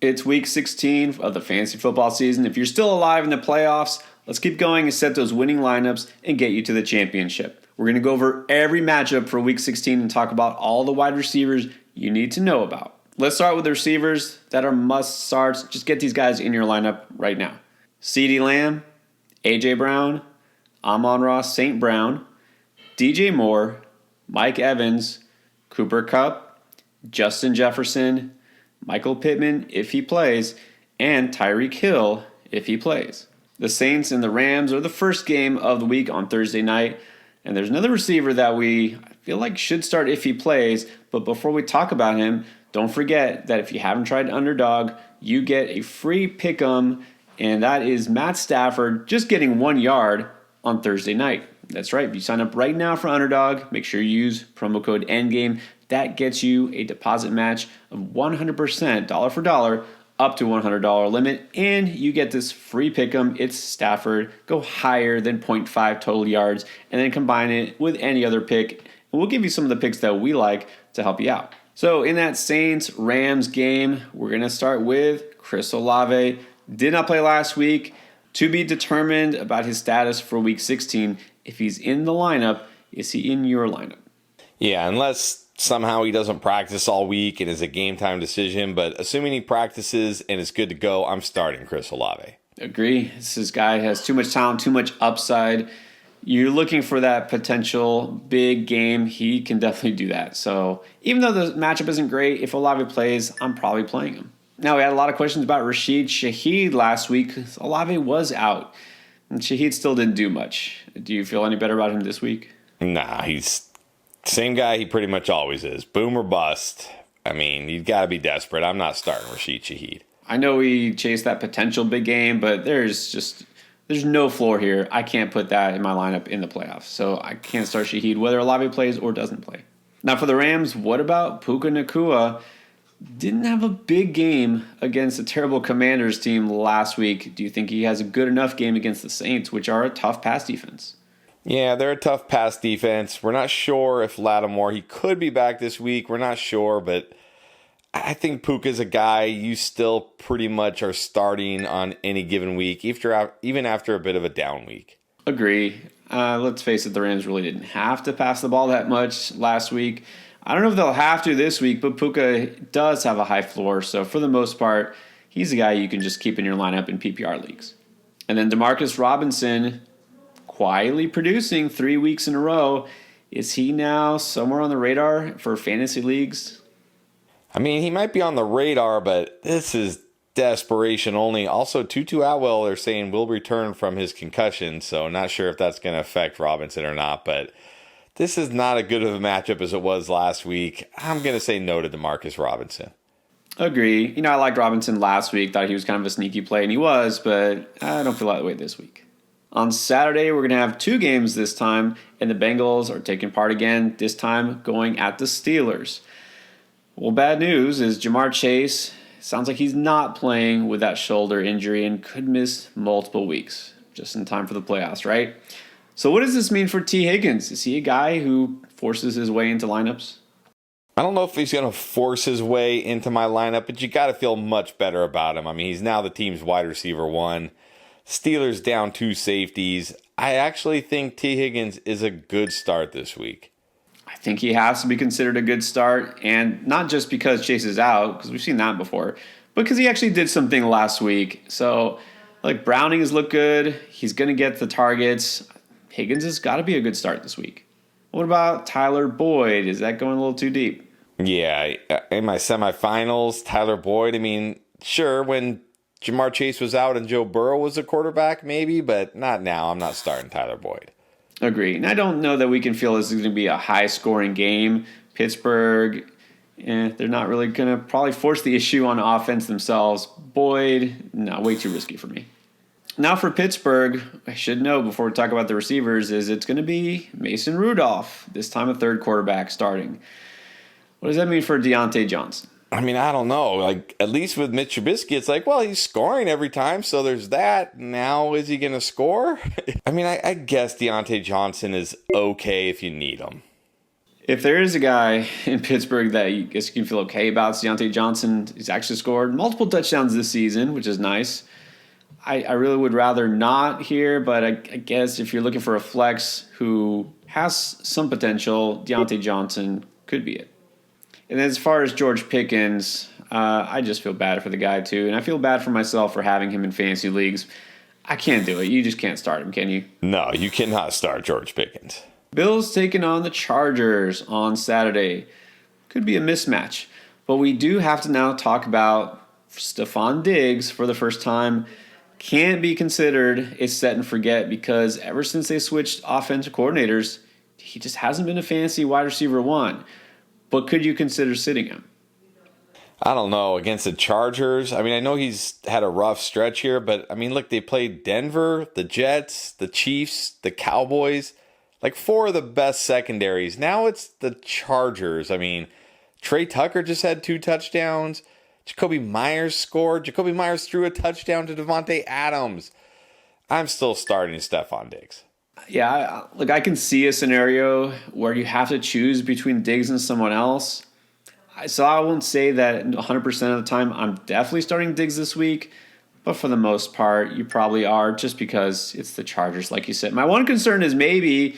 It's week 16 of the fantasy football season. If you're still alive in the playoffs, let's keep going and set those winning lineups and get you to the championship. We're going to go over every matchup for week 16 and talk about all the wide receivers you need to know about. Let's start with the receivers that are must starts. Just get these guys in your lineup right now. CeeDee Lamb, AJ Brown, Amon-Ra St. Brown, DJ Moore, Mike Evans, Cooper Kupp, Justin Jefferson, Michael Pittman if he plays, and Tyreek Hill if he plays. The Saints and the Rams are the first game of the week on Thursday night, and there's another receiver that I feel like should start if he plays, but before we talk about him, don't forget that if you haven't tried Underdog, you get a free pick'em, and that is Matt Stafford just getting 1 yard on Thursday night. That's right. If you sign up right now for Underdog, make sure you use promo code ENDGAME. That gets you a deposit match of 100%, dollar for dollar, up to $100 limit, and you get this free pick'em. It's Stafford. Go higher than 0.5 total yards, and then combine it with any other pick. And we'll give you some of the picks that we like to help you out. So in that Saints-Rams game, we're going to start with Chris Olave. Did not play last week. To be determined about his status for week 16. If he's in the lineup, is he in your lineup? Yeah, unless somehow he doesn't practice all week and is a game time decision. But assuming he practices and is good to go, I'm starting Chris Olave. Agree. This guy has too much talent, too much upside. You're looking for that potential big game. He can definitely do that. So even though the matchup isn't great, if Olave plays, I'm probably playing him. Now, we had a lot of questions about Rashid Shaheed last week. Olave was out, and Shaheed still didn't do much. Do you feel any better about him this week? Nah, he's same guy he pretty much always is. Boom or bust. I mean, you've got to be desperate. I'm not starting Rashid Shaheed. I know we chased that potential big game, but there's no floor here. I can't put that in my lineup in the playoffs. So I can't start Shaheed whether Olave plays or doesn't play. Now for the Rams, what about Puka Nacua? Didn't have a big game against a terrible Commanders team last week. Do you think he has a good enough game against the Saints, which are a tough pass defense? Yeah, they're a tough pass defense. We're not sure if Lattimore, he could be back this week. We're not sure, but I think Puka's a guy you still pretty much are starting on any given week, even after a bit of a down week. Agree. Let's face it, the Rams really didn't have to pass the ball that much last week. I don't know if they'll have to this week, but Puka does have a high floor. So for the most part, he's a guy you can just keep in your lineup in PPR leagues. And then Demarcus Robinson, quietly producing 3 weeks in a row. Is he now somewhere on the radar for fantasy leagues? I mean, he might be on the radar, but this is desperation only. Also, Tutu Atwell, they're saying, will return from his concussion, so not sure if that's going to affect Robinson or not, but this is not as good of a matchup as it was last week. I'm going to say no to DeMarcus Robinson. Agree. I liked Robinson last week. Thought he was kind of a sneaky play, and he was, but I don't feel that way this week. On Saturday, we're going to have 2 games this time, and the Bengals are taking part again, this time going at the Steelers. Well, bad news is Jamar Chase sounds like he's not playing with that shoulder injury and could miss multiple weeks, just in time for the playoffs, right? So what does this mean for T. Higgins? Is he a guy who forces his way into lineups? I don't know if he's going to force his way into my lineup, but you got to feel much better about him. I mean, he's now the team's wide receiver 1. Steelers down 2 safeties. I actually think T. Higgins is a good start this week. I think he has to be considered a good start, and not just because Chase is out, because we've seen that before, but because he actually did something last week. So, Browning has looked good. He's going to get the targets. Higgins has got to be a good start this week. What about Tyler Boyd? Is that going a little too deep? Yeah, in my semifinals, Tyler Boyd, I mean, sure, when Jamar Chase was out and Joe Burrow was the quarterback, maybe, but not now. I'm not starting Tyler Boyd. Agree. And I don't know that we can feel this is going to be a high-scoring game. Pittsburgh, they're not really going to probably force the issue on offense themselves. Boyd, no, way too risky for me. Now for Pittsburgh, I should know before we talk about the receivers, is it's going to be Mason Rudolph, this time a third quarterback starting. What does that mean for Deontay Johnson? I mean, I don't know. At least with Mitch Trubisky, it's well, he's scoring every time, so there's that. Now, is he going to score? I mean, I guess Deontay Johnson is okay if you need him. If there is a guy in Pittsburgh that you guess you can feel okay about, it's Deontay Johnson. He's actually scored multiple touchdowns this season, which is nice. I really would rather not here, but I guess if you're looking for a flex who has some potential, Deontay Johnson could be it. And as far as George Pickens, I just feel bad for the guy too, and I feel bad for myself for having him in fantasy leagues. I can't do it. You just can't start him, can you? No, you cannot start George Pickens. Bills taking on the Chargers on Saturday. Could be a mismatch. But we do have to now talk about Stefon Diggs for the first time. Can't be considered a set and forget because ever since they switched offensive coordinators, he just hasn't been a fantasy wide receiver one. But could you consider sitting him? I don't know. Against the Chargers, I mean, I know he's had a rough stretch here, but I mean, look, they played Denver, the Jets, the Chiefs, the Cowboys. Like 4 of the best secondaries. Now it's the Chargers. I mean, Trey Tucker just had 2 touchdowns. Jacoby Myers scored. Jacoby Myers threw a touchdown to Devontae Adams. I'm still starting Stefon Diggs. Yeah, look, I can see a scenario where you have to choose between Diggs and someone else. So I won't say that 100% of the time I'm definitely starting Diggs this week. But for the most part, you probably are just because it's the Chargers, like you said. My one concern is maybe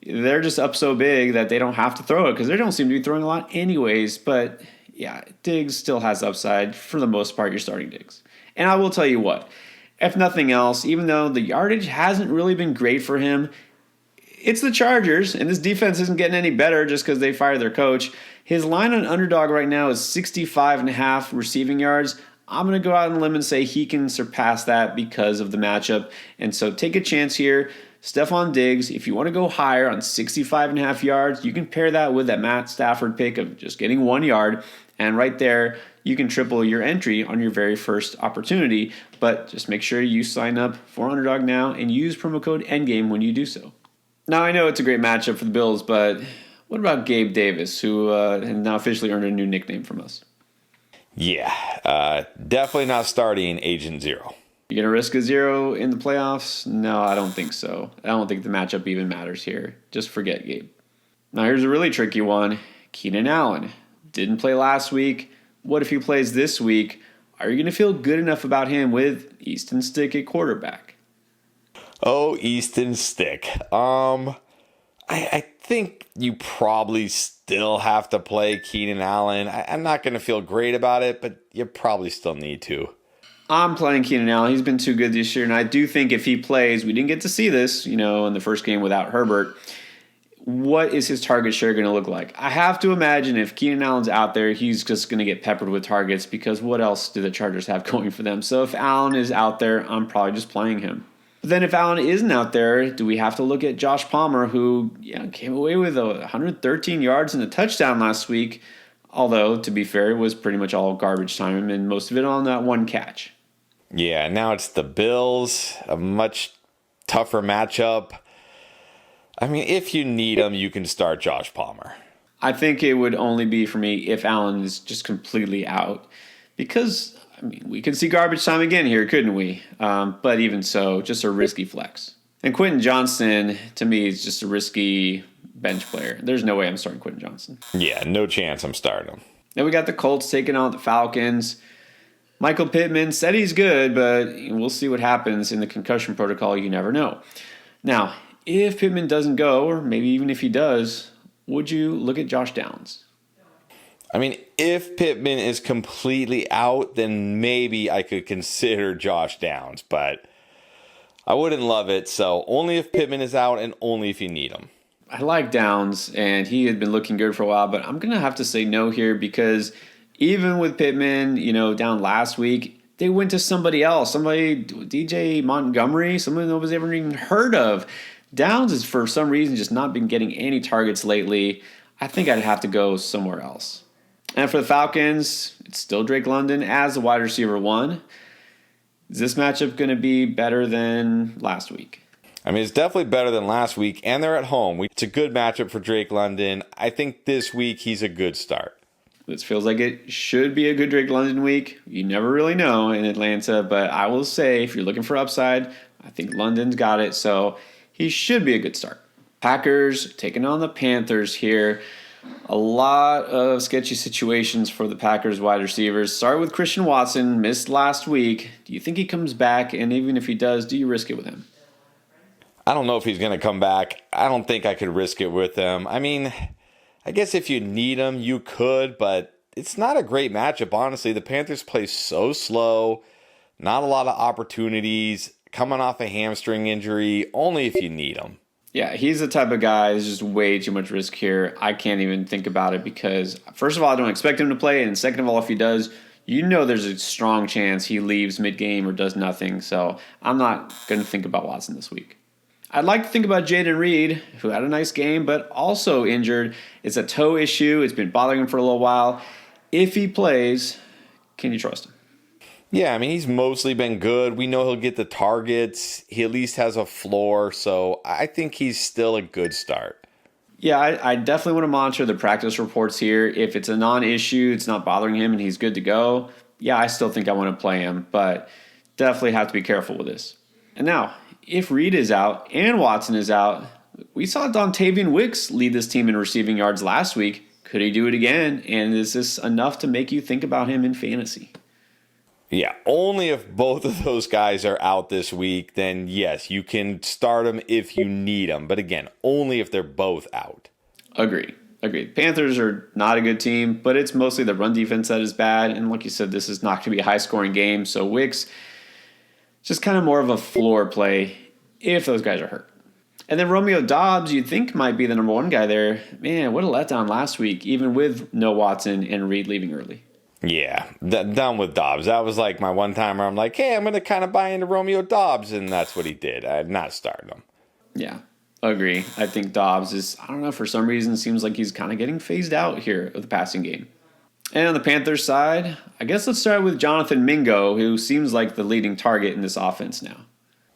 they're just up so big that they don't have to throw it because they don't seem to be throwing a lot anyways. But yeah, Diggs still has upside. For the most part, you're starting Diggs. And I will tell you what, if nothing else, even though the yardage hasn't really been great for him, it's the Chargers, and this defense isn't getting any better just because they fired their coach. His line on underdog right now is 65.5 receiving yards. I'm going to go out on a limb and say he can surpass that because of the matchup. And so take a chance here. Stefon Diggs, if you want to go higher on 65.5 yards, you can pair that with that Matt Stafford pick of just getting 1 yard. And right there, you can triple your entry on your very first opportunity. But just make sure you sign up for Underdog now and use promo code ENDGAME when you do so. Now, I know it's a great matchup for the Bills, but what about Gabe Davis, who has now officially earned a new nickname from us? Yeah, definitely not starting Agent Zero. You going to risk a 0 in the playoffs? No, I don't think so. I don't think the matchup even matters here. Just forget Gabe. Now, here's a really tricky one. Keenan Allen didn't play last week. What if he plays this week? Are you going to feel good enough about him with Easton Stick at quarterback? Oh, Easton Stick. I think you probably still have to play Keenan Allen. I'm not going to feel great about it, but you probably still need to. I'm playing Keenan Allen. He's been too good this year, and I do think if he plays, we didn't get to see this, in the first game without Herbert. What is his target share going to look like? I have to imagine if Keenan Allen's out there, he's just going to get peppered with targets because what else do the Chargers have going for them? So if Allen is out there, I'm probably just playing him. But then if Allen isn't out there, do we have to look at Josh Palmer, who came away with 113 yards and a touchdown last week, although, to be fair, it was pretty much all garbage time and most of it on that one catch. Yeah, now it's the Bills, a much tougher matchup. I mean, if you need him, you can start Josh Palmer. I think it would only be for me if Allen is just completely out because, we could see garbage time again here, couldn't we? But even so, just a risky flex. And Quentin Johnston, to me, is just a risky bench player. There's no way I'm starting Quentin Johnston. Yeah, no chance I'm starting him. Then we got the Colts taking on the Falcons. Michael Pittman said he's good, but we'll see what happens in the concussion protocol. You never know. Now, if Pittman doesn't go, or maybe even if he does, would you look at Josh Downs? I mean, if Pittman is completely out, then maybe I could consider Josh Downs, but I wouldn't love it. So only if Pittman is out and only if you need him. I like Downs, and he had been looking good for a while, but I'm going to have to say no here because even with Pittman, down last week, they went to somebody else, DJ Montgomery, someone that was ever even heard of. Downs has, for some reason, just not been getting any targets lately. I think I'd have to go somewhere else. And for the Falcons, it's still Drake London as the wide receiver 1. Is this matchup going to be better than last week? I mean, it's definitely better than last week, and they're at home. It's a good matchup for Drake London. I think this week he's a good start. This feels like it should be a good Drake London week. You never really know in Atlanta, but I will say if you're looking for upside, I think London's got it, so he should be a good start. Packers taking on the Panthers here. A lot of sketchy situations for the Packers wide receivers. Start with Christian Watson, missed last week. Do you think he comes back? And even if he does, do you risk it with him? I don't know if he's going to come back. I don't think I could risk it with him. I mean, I guess if you need him, you could, but it's not a great matchup, honestly. The Panthers play so slow, not a lot of opportunities, coming off a hamstring injury, only if you need him. Yeah, he's the type of guy, there's just way too much risk here. I can't even think about it because, first of all, I don't expect him to play, and second of all, if he does, you know there's a strong chance he leaves mid-game or does nothing, so I'm not going to think about Watson this week. I'd like to think about Jaden Reed, who had a nice game, but also injured. It's a toe issue. It's been bothering him for a little while. If he plays, can you trust him? Yeah, I mean, he's mostly been good. We know he'll get the targets. He at least has a floor, so I think he's still a good start. Yeah, I definitely want to monitor the practice reports here. If it's a non-issue, it's not bothering him, and he's good to go, yeah, I still think I want to play him, but definitely have to be careful with this. And now, if Reed is out and Watson is out, we saw Dontavian Wicks lead this team in receiving yards last week. Could he do it again? And is this enough to make you think about him in fantasy? Yeah, only if both of those guys are out this week, then yes, you can start them if you need them. But again, only if they're both out. Agreed. Panthers are not a good team, but it's mostly the run defense that is bad. And like you said, this is not going to be a high-scoring game. So Wicks, just kind of more of a floor play if those guys are hurt. And then Romeo Doubs, you'd think might be the number one guy there. Man, what a letdown last week, even with no Watson and Reed leaving early. Yeah, done with Dobbs. That was like my one time where I'm like, hey, I'm going to kind of buy into Romeo Dobbs, and that's what he did. I had not started him. Yeah, agree. I think Dobbs is, I don't know, for some reason, seems like he's kind of getting phased out here of the passing game. And on the Panthers side, I guess let's start with Jonathan Mingo, who seems like the leading target in this offense now.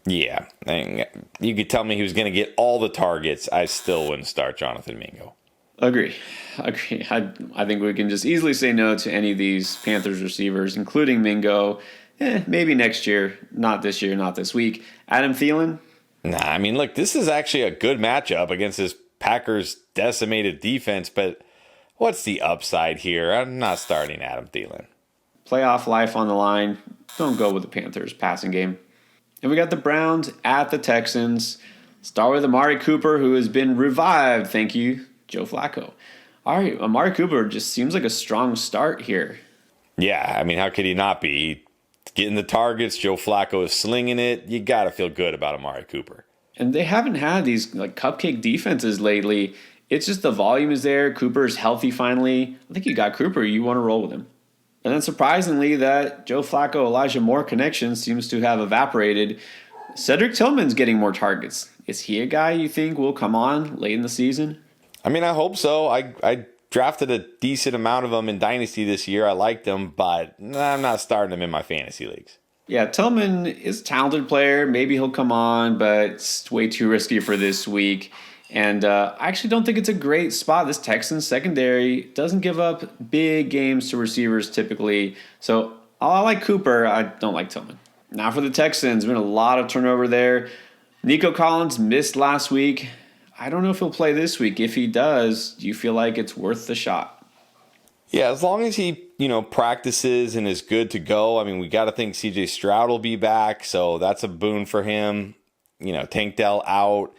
Yeah, and you could tell me he was going to get all the targets. I still wouldn't start Jonathan Mingo. Agree. I think we can just easily say no to any of these Panthers receivers, including Mingo. Maybe next year, not this week. Adam Thielen? Nah, I mean, look, this is actually a good matchup against this Packers decimated defense, but what's the upside here? I'm not starting Adam Thielen. Playoff life on the line. Don't go with the Panthers passing game. And we got the Browns at the Texans. Start with Amari Cooper, who has been revived. Thank you, Joe Flacco. All right, Amari Cooper just seems like a strong start here. Yeah, I mean, how could he not be? Getting the targets, Joe Flacco is slinging it. You got to feel good about Amari Cooper. And they haven't had these like cupcake defenses lately. It's just the volume is there. Cooper's healthy finally. I think you got Cooper. You want to roll with him. And then surprisingly, that Joe Flacco, Elijah Moore connection seems to have evaporated. Cedric Tillman's getting more targets. Is he a guy you think will come on late in the season? I mean, I hope so. I drafted a decent amount of them in Dynasty this year. I liked them, but I'm not starting them in my fantasy leagues. Yeah, Tillman is a talented player. Maybe he'll come on, but it's way too risky for this week. And I actually don't think it's a great spot. This Texans secondary doesn't give up big games to receivers typically. So I like Cooper. I don't like Tillman. Now for the Texans, been a lot of turnover there. Nico Collins missed last week. I don't know if he'll play this week. If he does, do you feel like it's worth the shot? Yeah, as long as he, practices and is good to go. I mean, we got to think CJ Stroud will be back, so that's a boon for him. Tank Dell out.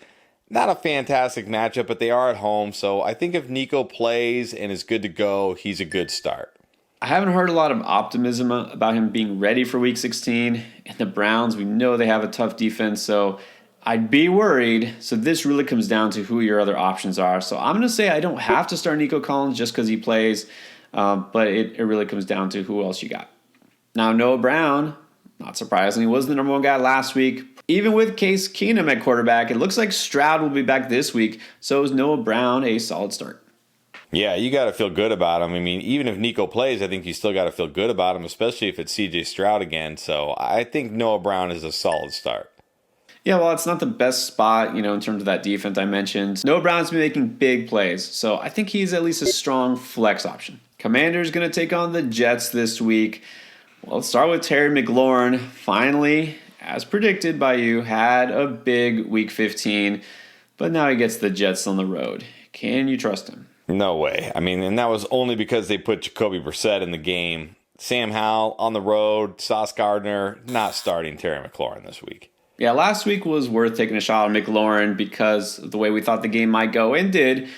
Not a fantastic matchup, but they are at home. So I think if Nico plays and is good to go, he's a good start. I haven't heard a lot of optimism about him being ready for Week 16. And the Browns, we know they have a tough defense, so I'd be worried. So this really comes down to who your other options are. So I'm going to say I don't have to start Nico Collins just because he plays, but it really comes down to who else you got. Now, Noah Brown, not surprisingly, was the number one guy last week. Even with Case Keenum at quarterback, it looks like Stroud will be back this week. So is Noah Brown a solid start? Yeah, you got to feel good about him. I mean, even if Nico plays, I think you still got to feel good about him, especially if it's CJ Stroud again. So I think Noah Brown is a solid start. Yeah, well, it's not the best spot, in terms of that defense I mentioned. Noah Brown's been making big plays, so I think he's at least a strong flex option. Commanders going to take on the Jets this week. Well, let's start with Terry McLaurin. Finally, as predicted by you, had a big Week 15, but now he gets the Jets on the road. Can you trust him? No way. I mean, and that was only because they put Jacoby Brissett in the game. Sam Howell on the road, Sauce Gardner not starting Terry McLaurin this week. Yeah, last week was worth taking a shot on McLaurin because of the way we thought the game might go and did.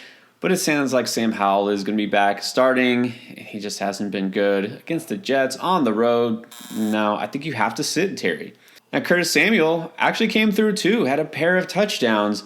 But it sounds like Sam Howell is going to be back starting. He just hasn't been good against the Jets on the road. No, I think you have to sit Terry. Now, Curtis Samuel actually came through too, had a pair of touchdowns.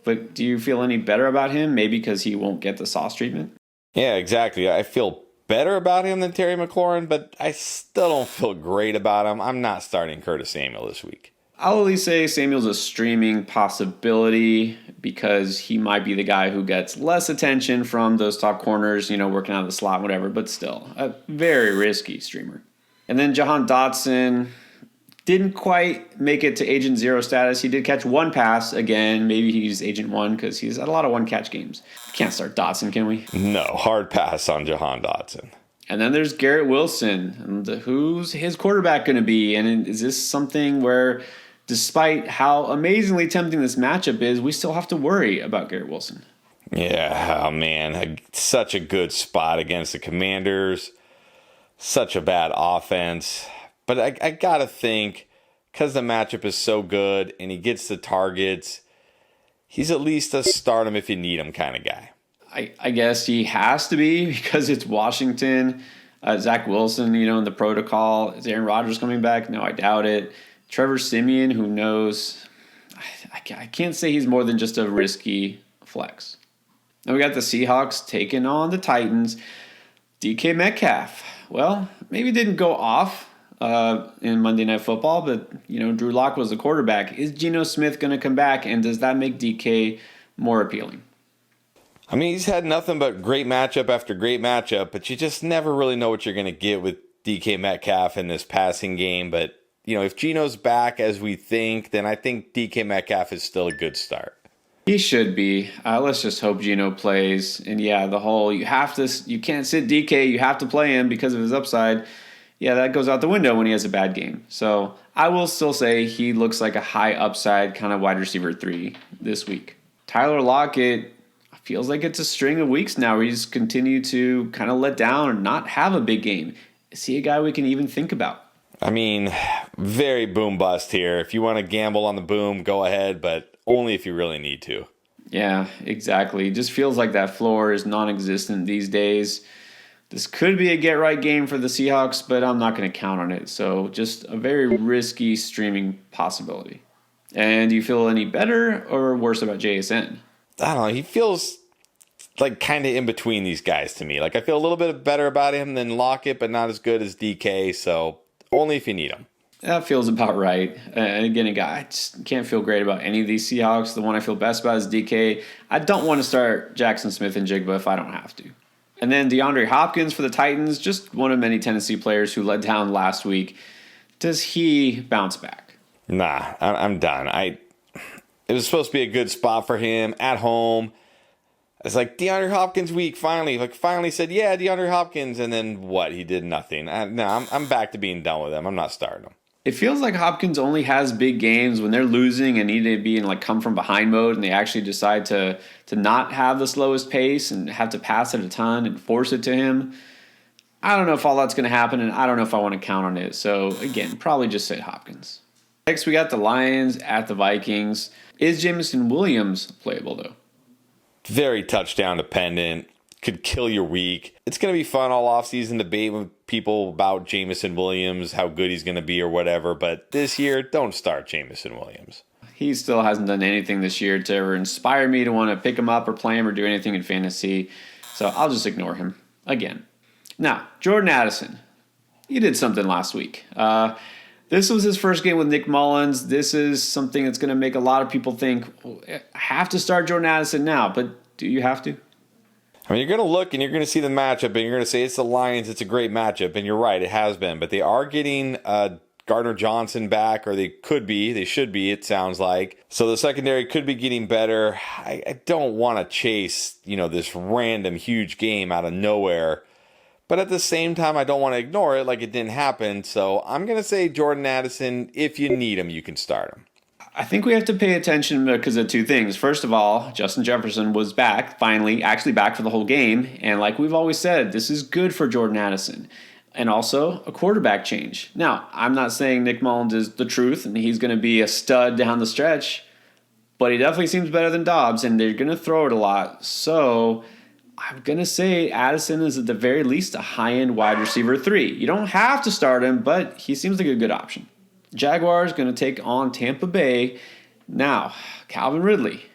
But do you feel any better about him? Maybe because he won't get the sauce treatment? Yeah, exactly. I feel better about him than Terry McLaurin, but I still don't feel great about him. I'm not starting Curtis Samuel this week. I'll at least say Samuel's a streaming possibility because he might be the guy who gets less attention from those top corners, working out of the slot, whatever, but still a very risky streamer. And then Jahan Dotson didn't quite make it to Agent Zero status. He did catch one pass. Again, maybe he's Agent 1 because he's had a lot of one-catch games. Can't start Dotson, can we? No, hard pass on Jahan Dotson. And then there's Garrett Wilson. And who's his quarterback going to be? And is this something where, despite how amazingly tempting this matchup is, we still have to worry about Garrett Wilson? Yeah, oh man, such a good spot against the Commanders. Such a bad offense. But I got to think, because the matchup is so good and he gets the targets, he's at least a start him if you need him kind of guy. I guess he has to be because it's Washington. Zach Wilson, in the protocol. Is Aaron Rodgers coming back? No, I doubt it. Trevor Siemian, who knows? I can't say he's more than just a risky flex. Now we got the Seahawks taking on the Titans. DK Metcalf. Well, maybe didn't go off in Monday Night Football, but, Drew Lock was the quarterback. Is Geno Smith going to come back, and does that make DK more appealing? I mean, he's had nothing but great matchup after great matchup, but you just never really know what you're going to get with DK Metcalf in this passing game. But, if Geno's back as we think, then I think DK Metcalf is still a good start. He should be. Let's just hope Geno plays. And yeah, the whole you can't sit DK, you have to play him because of his upside. Yeah, that goes out the window when he has a bad game. So I will still say he looks like a high upside kind of wide receiver 3 this week. Tyler Lockett feels like it's a string of weeks now where he's continued to kind of let down and not have a big game. Is he a guy we can even think about? I mean, very boom bust here. If you want to gamble on the boom, go ahead, but only if you really need to. Yeah, exactly. It just feels like that floor is non-existent these days. This could be a get-right game for the Seahawks, but I'm not going to count on it. So just a very risky streaming possibility. And do you feel any better or worse about JSN? I don't know. He feels like kind of in between these guys to me. Like I feel a little bit better about him than Lockett, but not as good as DK. So only if you need him. That feels about right. And again, I just can't feel great about any of these Seahawks. The one I feel best about is DK. I don't want to start Jackson Smith and Jigba if I don't have to. And then DeAndre Hopkins for the Titans, just one of many Tennessee players who let down last week. Does he bounce back? Nah, I'm done. It was supposed to be a good spot for him at home. It's like DeAndre Hopkins week finally. Finally said, yeah, DeAndre Hopkins, and then what? He did nothing. I'm back to being done with him. I'm not starting him. It feels like Hopkins only has big games when they're losing and need to be in come from behind mode, and they actually decide to not have the slowest pace and have to pass it a ton and force it to him. I don't know if all that's going to happen, and I don't know if I want to count on it. So again, probably just say Hopkins. Next, we got the Lions at the Vikings. Is Jameson Williams playable, though? Very touchdown dependent. Could kill your week. It's going to be fun all offseason debate with people about Jameson Williams, how good he's going to be or whatever. But this year, don't start Jameson Williams. He still hasn't done anything this year to ever inspire me to want to pick him up or play him or do anything in fantasy. So I'll just ignore him again. Now, Jordan Addison. He did something last week. This was his first game with Nick Mullins. This is something that's going to make a lot of people think, I have to start Jordan Addison now. But do you have to? I mean, you're going to look and you're going to see the matchup and you're going to say it's the Lions. It's a great matchup. And you're right, it has been. But they are getting Gardner Johnson back, or they should be, it sounds like. So the secondary could be getting better. I don't want to chase, this random huge game out of nowhere. But at the same time, I don't want to ignore it like it didn't happen. So I'm going to say Jordan Addison, if you need him, you can start him. I think we have to pay attention because of two things. First of all, Justin Jefferson was back, finally, actually back for the whole game. And like we've always said, this is good for Jordan Addison. And also a quarterback change. Now, I'm not saying Nick Mullins is the truth and he's going to be a stud down the stretch, but he definitely seems better than Dobbs, and they're going to throw it a lot. So I'm going to say Addison is at the very least a high-end wide receiver 3. You don't have to start him, but he seems like a good option. Jaguars going to take on Tampa Bay. Now, Calvin Ridley.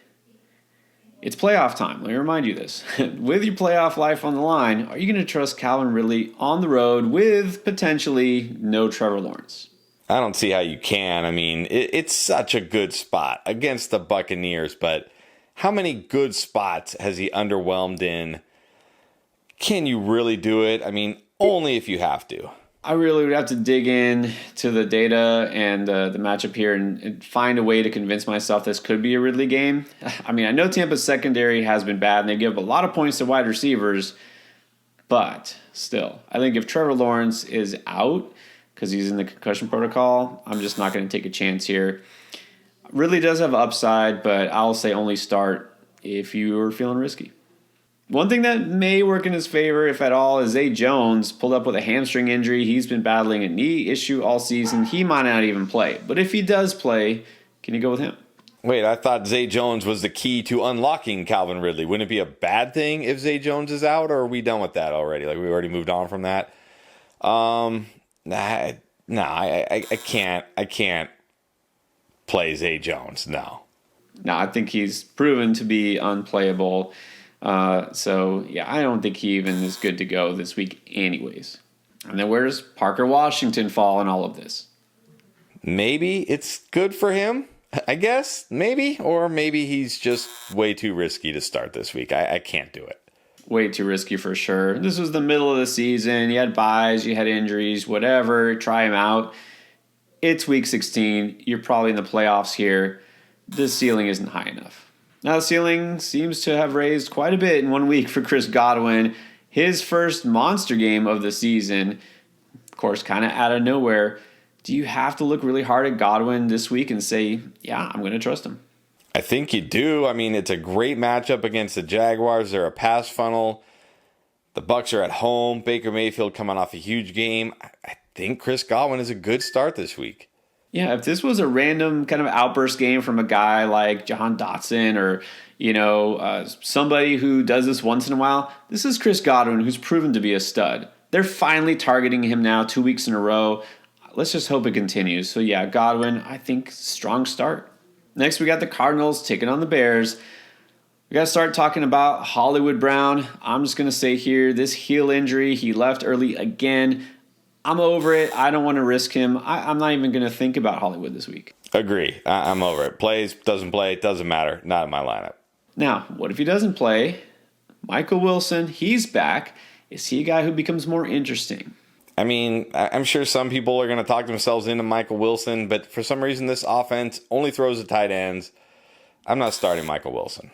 It's playoff time. Let me remind you this. With your playoff life on the line, are you going to trust Calvin Ridley on the road with potentially no Trevor Lawrence? I don't see how you can. I mean, it's such a good spot against the Buccaneers, but how many good spots has he underwhelmed in? Can you really do it? I mean, only if you have to. I really would have to dig in to the data and the matchup here and find a way to convince myself this could be a Ridley game. I mean, I know Tampa's secondary has been bad, and they give up a lot of points to wide receivers, but still, I think if Trevor Lawrence is out because he's in the concussion protocol, I'm just not going to take a chance here. Ridley does have upside, but I'll say only start if you're feeling risky. One thing that may work in his favor, if at all, is Zay Jones pulled up with a hamstring injury. He's been battling a knee issue all season. He might not even play. But if he does play, can you go with him? Wait, I thought Zay Jones was the key to unlocking Calvin Ridley. Wouldn't it be a bad thing if Zay Jones is out, or are we done with that already? Like, we already moved on from that? I can't play Zay Jones, no. No, I think he's proven to be unplayable. So, yeah, I don't think he even is good to go this week anyways. And then where does Parker Washington fall in all of this? Maybe it's good for him, I guess. Maybe. Or maybe he's just way too risky to start this week. I can't do it. Way too risky for sure. This was the middle of the season. You had buys, you had injuries, whatever. Try him out. It's week 16. You're probably in the playoffs here. The ceiling isn't high enough. Now, the ceiling seems to have raised quite a bit in 1 week for Chris Godwin. His first monster game of the season, of course, kind of out of nowhere. Do you have to look really hard at Godwin this week and say, yeah, I'm going to trust him? I think you do. I mean, it's a great matchup against the Jaguars. They're a pass funnel. The Bucs are at home. Baker Mayfield coming off a huge game. I think Chris Godwin is a good start this week. Yeah, if this was a random kind of outburst game from a guy like Jahan Dotson or, somebody who does this once in a while, this is Chris Godwin, who's proven to be a stud. They're finally targeting him now 2 weeks in a row. Let's just hope it continues. So, yeah, Godwin, I think, strong start. Next, we got the Cardinals taking on the Bears. We got to start talking about Hollywood Brown. I'm just going to say here, this heel injury, he left early again. I'm over it. I don't want to risk him. I'm not even going to think about Hollywood this week. Agree. I'm over it. Plays, doesn't play, doesn't matter. Not in my lineup. Now, what if he doesn't play? Michael Wilson, he's back. Is he a guy who becomes more interesting? I mean, I'm sure some people are going to talk themselves into Michael Wilson, but for some reason this offense only throws the tight ends. I'm not starting Michael Wilson.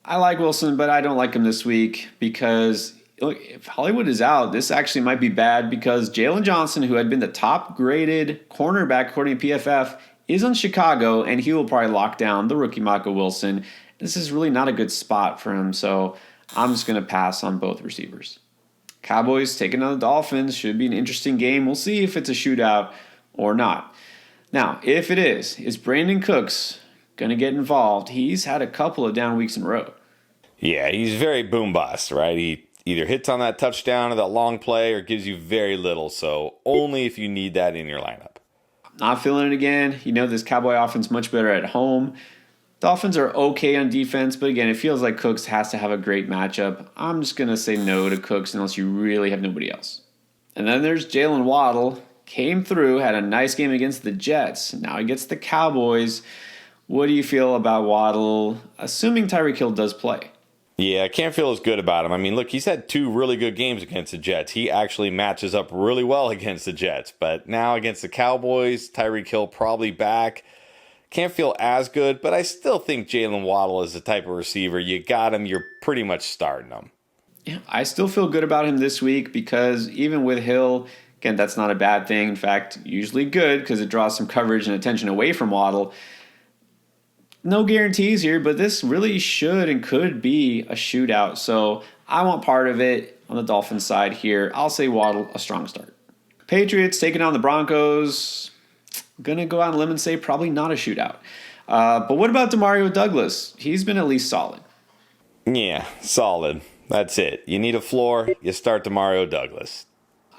I like Wilson, but I don't like him this week because look, if Hollywood is out, this actually might be bad because Jalen Johnson, who had been the top-graded cornerback according to PFF, is on Chicago, and he will probably lock down the rookie Michael Wilson. This is really not a good spot for him, so I'm just going to pass on both receivers. Cowboys taking on the Dolphins should be an interesting game. We'll see if it's a shootout or not. Now, if it is Brandon Cooks going to get involved? He's had a couple of down weeks in a row. Yeah, he's very boom bust, right? He either hits on that touchdown or that long play or gives you very little, so only if you need that in your lineup. Not feeling it again. This Cowboy offense much better at home. Dolphins are okay on defense, but again, it feels like Cooks has to have a great matchup. I'm just going to say no to Cooks unless you really have nobody else. And then there's Jalen Waddle. Came through, had a nice game against the Jets. Now he gets the Cowboys. What do you feel about Waddle, assuming Tyreek Hill does play? Yeah, I can't feel as good about him. I mean, look, he's had 2 really good games against the Jets. He actually matches up really well against the Jets. But now against the Cowboys, Tyreek Hill probably back. Can't feel as good, but I still think Jalen Waddle is the type of receiver. You got him, you're pretty much starting him. Yeah, I still feel good about him this week because even with Hill, again, that's not a bad thing. In fact, usually good because it draws some coverage and attention away from Waddle. No guarantees here, but this really should and could be a shootout. So I want part of it on the Dolphins side here. I'll say Waddle, a strong start. Patriots taking on the Broncos. Going to go out on a limb and say probably not a shootout. But what about Demario Douglas? He's been at least solid. Yeah, solid. That's it. You need a floor, you start Demario Douglas.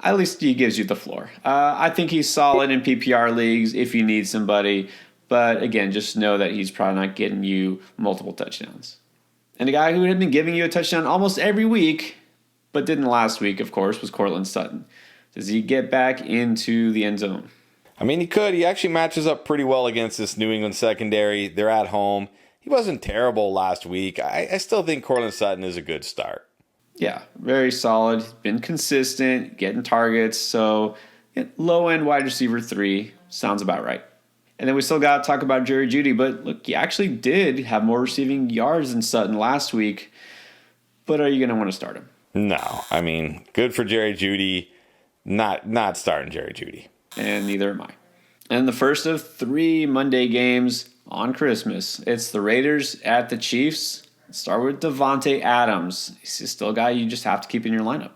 At least he gives you the floor. I think he's solid in PPR leagues if you need somebody. But again, just know that he's probably not getting you multiple touchdowns. And a guy who had been giving you a touchdown almost every week, but didn't last week, of course, was Courtland Sutton. Does he get back into the end zone? I mean, he could. He actually matches up pretty well against this New England secondary. They're at home. He wasn't terrible last week. I still think Courtland Sutton is a good start. Yeah, very solid. Been consistent, getting targets. So low-end wide receiver 3 sounds about right. And then we still got to talk about Jerry Jeudy. But look, he actually did have more receiving yards than Sutton last week. But are you going to want to start him? No. I mean, good for Jerry Jeudy. Not starting Jerry Jeudy. And neither am I. And the first of 3 Monday games on Christmas. It's the Raiders at the Chiefs. Start with Davante Adams. He's still a guy you just have to keep in your lineup.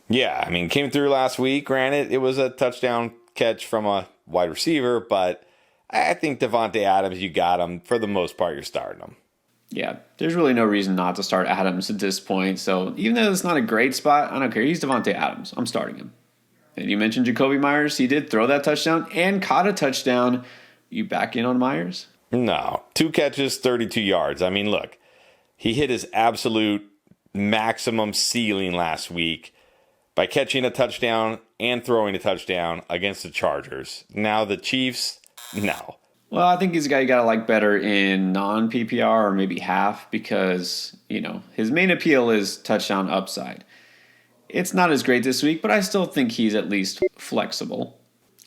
Yeah, I mean, came through last week. Granted, it was a touchdown catch from a wide receiver, but I think Davante Adams, you got him. For the most part, you're starting him. Yeah, there's really no reason not to start Adams at this point. So even though it's not a great spot, I don't care. He's Davante Adams. I'm starting him. And you mentioned Jacoby Myers. He did throw that touchdown and caught a touchdown. You back in on Myers? No. 2 catches, 32 yards. I mean, look, he hit his absolute maximum ceiling last week by catching a touchdown and throwing a touchdown against the Chargers. Now the Chiefs, no. Well, I think he's a guy you got to like better in non-PPR or maybe half because, his main appeal is touchdown upside. It's not as great this week, but I still think he's at least flexible.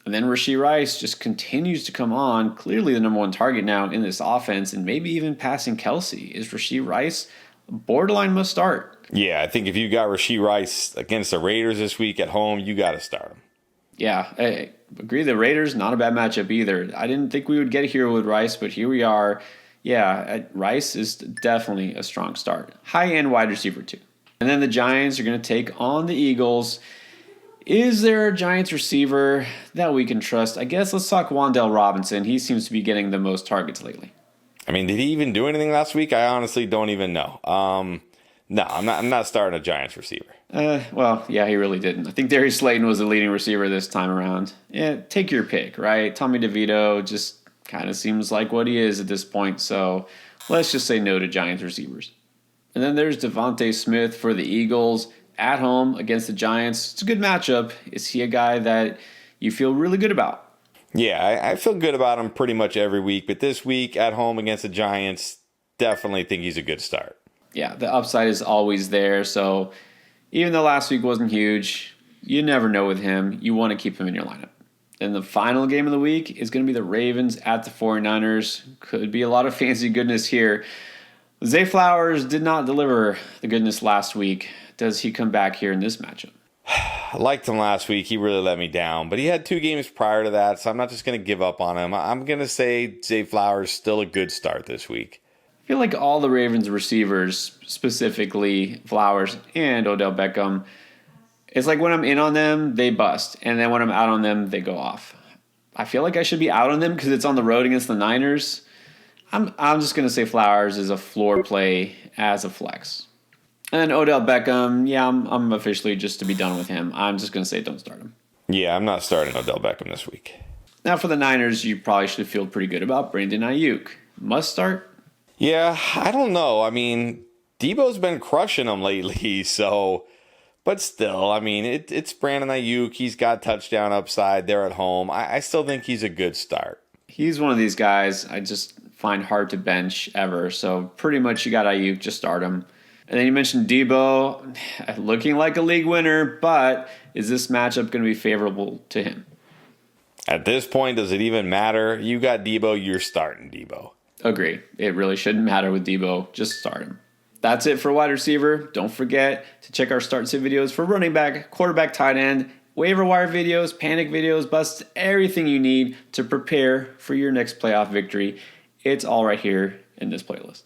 And then Rashee Rice just continues to come on, clearly the number 1 target now in this offense, and maybe even passing Kelsey. Is Rashee Rice borderline must start? Yeah, I think if you got Rashee Rice against the Raiders this week at home, you got to start him. Yeah, I agree. The Raiders, not a bad matchup either. I didn't think we would get here with Rice, but here we are. Yeah, Rice is definitely a strong start. High-end wide receiver, too. And then the Giants are going to take on the Eagles. Is there a Giants receiver that we can trust? I guess let's talk Wan'Dale Robinson. He seems to be getting the most targets lately. I mean, did he even do anything last week? I honestly don't even know. No, I'm not starting a Giants receiver. Well, yeah, he really didn't. I think Darius Slayton was the leading receiver this time around. Yeah, take your pick, right? Tommy DeVito just kind of seems like what he is at this point. So let's just say no to Giants receivers. And then there's Devontae Smith for the Eagles at home against the Giants. It's a good matchup. Is he a guy that you feel really good about? Yeah, I feel good about him pretty much every week. But this week at home against the Giants, definitely think he's a good start. Yeah, the upside is always there. So even though last week wasn't huge, you never know with him. You want to keep him in your lineup. And the final game of the week is going to be the Ravens at the 49ers. Could be a lot of fancy goodness here. Zay Flowers did not deliver the goodness last week. Does he come back here in this matchup? I liked him last week. He really let me down. But he had 2 games prior to that, so I'm not just going to give up on him. I'm going to say Zay Flowers still a good start this week. I feel like all the Ravens receivers, specifically Flowers and Odell Beckham, it's like when I'm in on them, they bust. And then when I'm out on them, they go off. I feel like I should be out on them because it's on the road against the Niners. I'm just going to say Flowers is a floor play as a flex. And then Odell Beckham, yeah, I'm officially just to be done with him. I'm just going to say don't start him. Yeah, I'm not starting Odell Beckham this week. Now for the Niners, you probably should feel pretty good about Brandon Ayuk. Must start? Yeah, I don't know. I mean, Debo's been crushing them lately, so... But still, I mean, it's Brandon Ayuk. He's got touchdown upside. They're at home. I still think he's a good start. He's one of these guys I just find hard to bench ever. So pretty much you got Ayuk, just start him. And then you mentioned Debo looking like a league winner, but is this matchup going to be favorable to him? At this point, does it even matter? You got Debo, you're starting Debo. Agree. It really shouldn't matter with Debo. Just start him. That's it for wide receiver. Don't forget to check our start sit videos for running back, quarterback, tight end, waiver wire videos, panic videos, busts, everything you need to prepare for your next playoff victory. It's all right here in this playlist.